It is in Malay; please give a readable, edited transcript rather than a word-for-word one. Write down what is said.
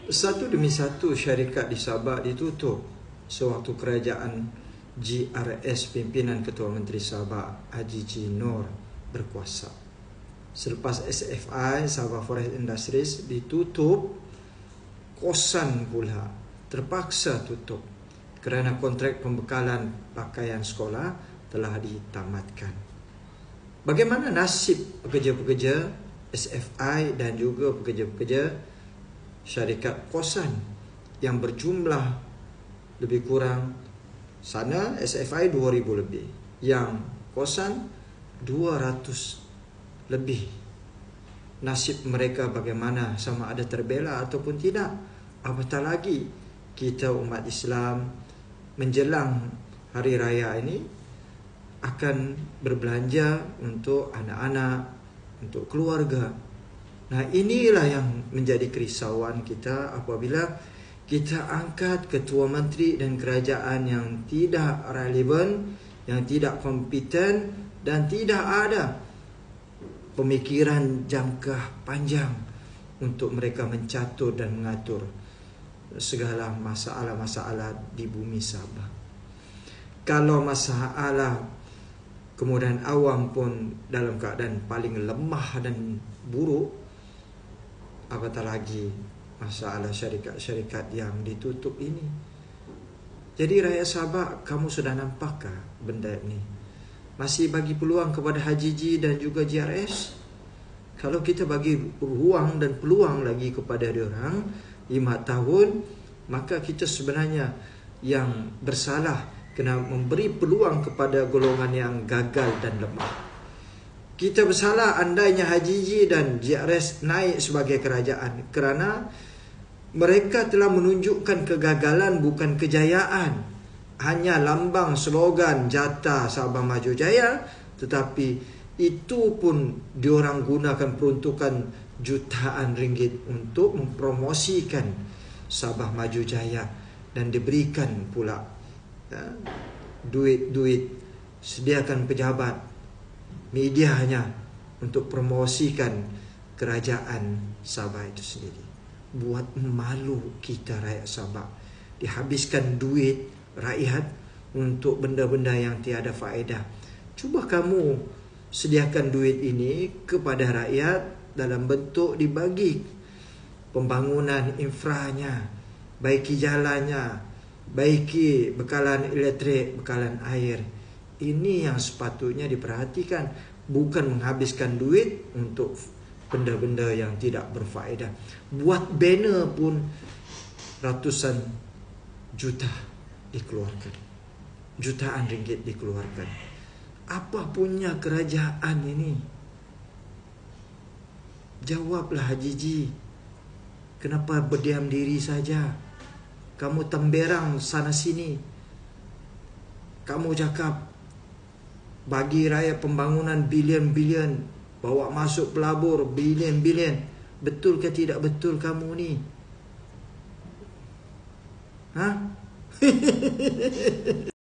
Satu demi satu syarikat di Sabah ditutup sewaktu kerajaan GRS pimpinan Ketua Menteri Sabah Haji G. Nur berkuasa. Selepas SFI, Sabah Forest Industries, ditutup, Kosan pula terpaksa tutup kerana kontrak pembekalan pakaian sekolah telah ditamatkan. Bagaimana nasib pekerja-pekerja SFI dan juga pekerja-pekerja syarikat kosan yang berjumlah lebih kurang, sana SFI 2,000 lebih, yang kosan 200 lebih. Nasib mereka bagaimana, sama ada terbela ataupun tidak? Apatah lagi kita umat Islam menjelang hari raya ini akan berbelanja untuk anak-anak, untuk keluarga. Nah, inilah yang menjadi kerisauan kita apabila kita angkat ketua menteri dan kerajaan yang tidak relevan, yang tidak kompeten dan tidak ada pemikiran jangka panjang untuk mereka mencatur dan mengatur segala masalah-masalah di bumi Sabah. Kalau masalah kemudian awam pun dalam keadaan paling lemah dan buruk, apatah lagi masalah syarikat-syarikat yang ditutup ini. Jadi rakyat Sabah, kamu sudah nampakkah benda ini? Masih bagi peluang kepada Haji G dan juga GRS? Kalau kita bagi ruang dan peluang lagi kepada diorang 5 tahun, maka kita sebenarnya yang bersalah kena memberi peluang kepada golongan yang gagal dan lemah. Kita bersalah andainya Haji G dan GRS naik sebagai kerajaan kerana mereka telah menunjukkan kegagalan bukan kejayaan. Hanya lambang slogan Jata Sabah Maju Jaya, tetapi itu pun diorang gunakan peruntukan jutaan ringgit untuk mempromosikan Sabah Maju Jaya dan diberikan pula duit-duit, sediakan pejabat, media hanya untuk promosikan kerajaan Sabah itu sendiri. Buat malu kita rakyat Sabah. Dihabiskan duit rakyat untuk benda-benda yang tiada faedah. Cuba kamu sediakan duit ini kepada rakyat dalam bentuk dibagi pembangunan infranya, baiki jalannya, baiki bekalan elektrik, bekalan air. Ini yang sepatutnya diperhatikan, bukan menghabiskan duit untuk benda-benda yang tidak berfaedah. Buat banner pun ratusan juta dikeluarkan, jutaan ringgit dikeluarkan. Apa punya kerajaan ini? Jawablah Haji G. Kenapa berdiam diri saja? Kamu temberang sana sini. Kamu cakap bagi rakyat pembangunan bilion-bilion, bawa masuk pelabur bilion-bilion. Betul ke tidak betul kamu ni? Ha?